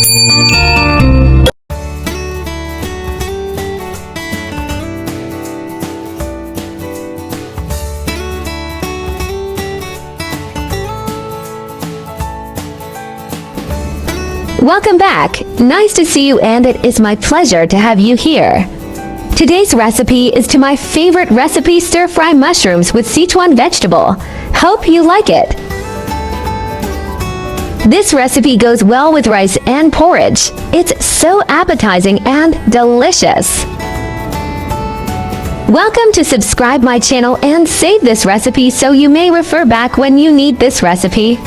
Welcome back! Nice to see you, and it is my pleasure to have you here. Today's recipe is to my favorite recipe, stir-fry mushrooms with Sichuan vegetable. Hope you like it. This recipe goes well with rice and porridge. It's so appetizing and delicious. Welcome to subscribe my channel and save this recipe so you may refer back when you need this recipe.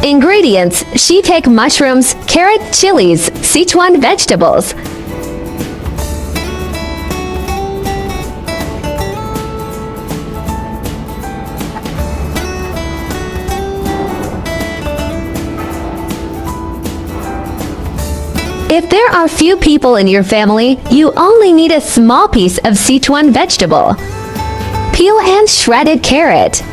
Ingredients: shiitake mushrooms, carrot, chilies, Sichuan vegetables. If there are few people in your family, you only need a small piece of Sichuan vegetable. Peel and shredded carrot.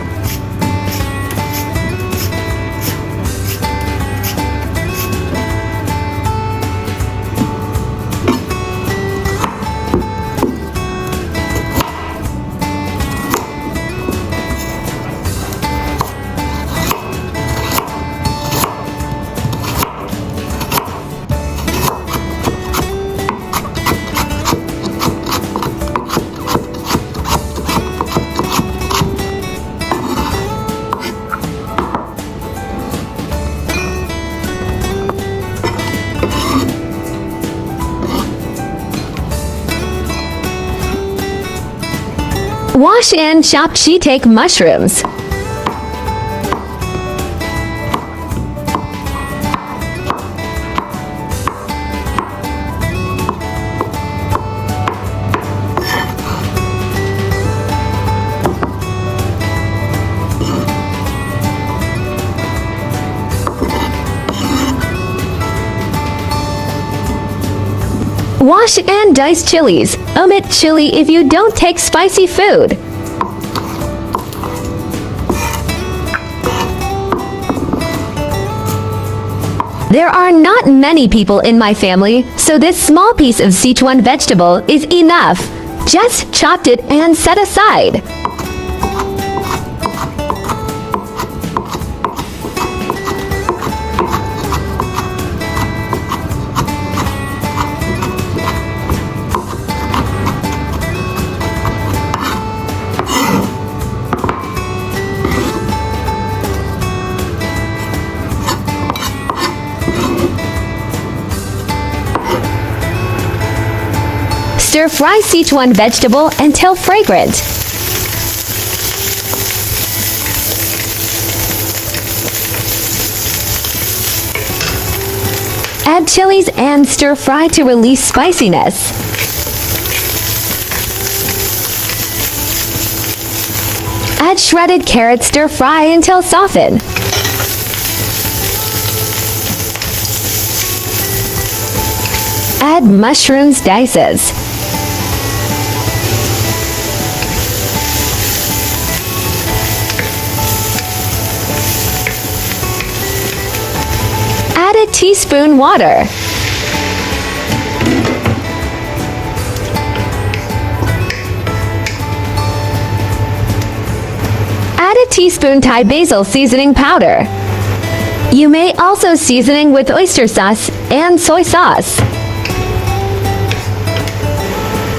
Wash and chop shiitake mushrooms. Wash and dice chilies. Omit chili if you don't take spicy food. There are not many people in my family, so this small piece of Sichuan vegetable is enough. Just chopped it and set aside. Stir-fry Sichuan vegetable until fragrant. Add chilies and stir-fry to release spiciness. Add shredded carrot, stir-fry until softened. Add mushrooms dices. Add a teaspoon water. Add a teaspoon Thai basil seasoning powder. You may also seasoning with oyster sauce and soy sauce.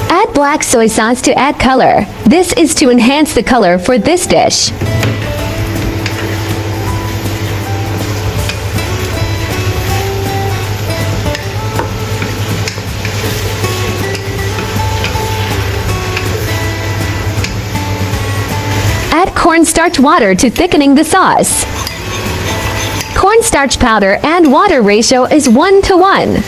Add black soy sauce to add color. This is to enhance the color for this dish. Add cornstarch water to thickening the sauce. Cornstarch powder and water ratio is 1:1.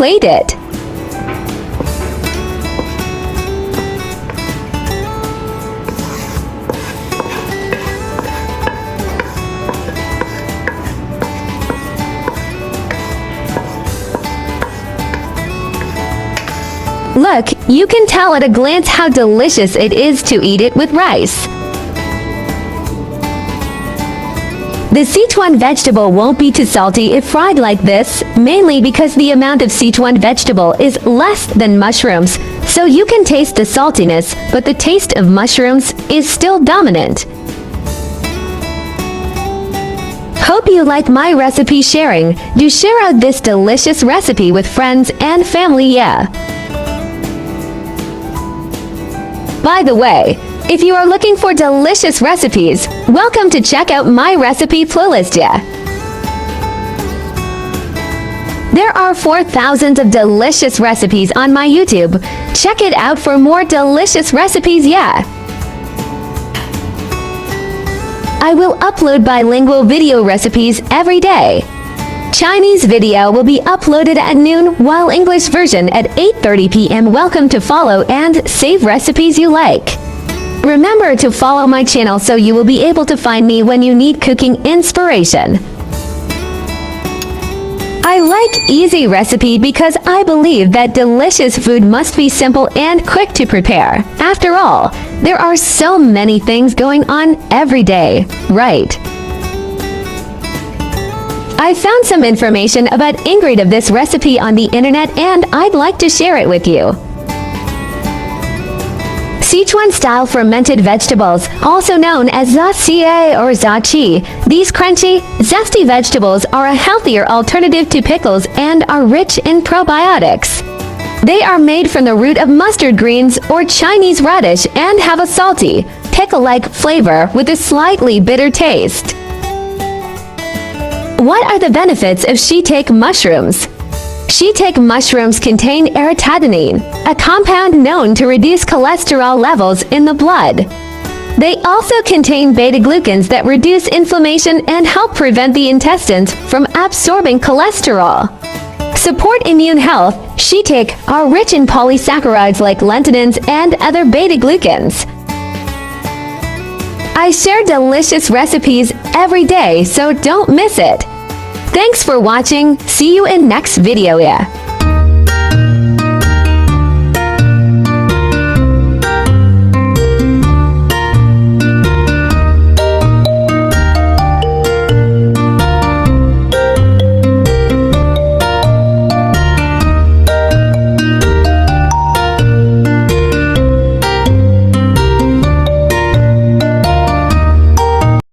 plate it. Look, you can tell at a glance how delicious it is to eat it with rice. The Sichuan vegetable won't be too salty if fried like this, mainly because the amount of Sichuan vegetable is less than mushrooms, so you can taste the saltiness, but the taste of mushrooms is still dominant. Hope you like my recipe sharing. Do share out this delicious recipe with friends and family, yeah. By the way, if you are looking for delicious recipes, welcome to check out my recipe playlist, yeah. There are 4,000 of delicious recipes on my YouTube. Check it out for more delicious recipes, yeah. I will upload bilingual video recipes every day. Chinese video will be uploaded at noon, while English version at 8:30 p.m. Welcome to follow and save recipes you like. Remember to follow my channel so you will be able to find me when you need cooking inspiration. I like easy recipe because I believe that delicious food must be simple and quick to prepare. After all, there are so many things going on every day, right? I found some information about ingredient of this recipe on the internet and I'd like to share it with you. Sichuan-style fermented vegetables, also known as zaxie or zachi. These crunchy, zesty vegetables are a healthier alternative to pickles and are rich in probiotics. They are made from the root of mustard greens or Chinese radish and have a salty, pickle-like flavor with a slightly bitter taste. What are the benefits of shiitake mushrooms? Shiitake mushrooms contain arotidinine, a compound known to reduce cholesterol levels in the blood. They also contain beta-glucans that reduce inflammation and help prevent the intestines from absorbing cholesterol. Support immune health. Shiitake are rich in polysaccharides like lenthanins and other beta-glucans. I share delicious recipes every day, so don't miss it. Thanks for watching. See you in next video, yeah.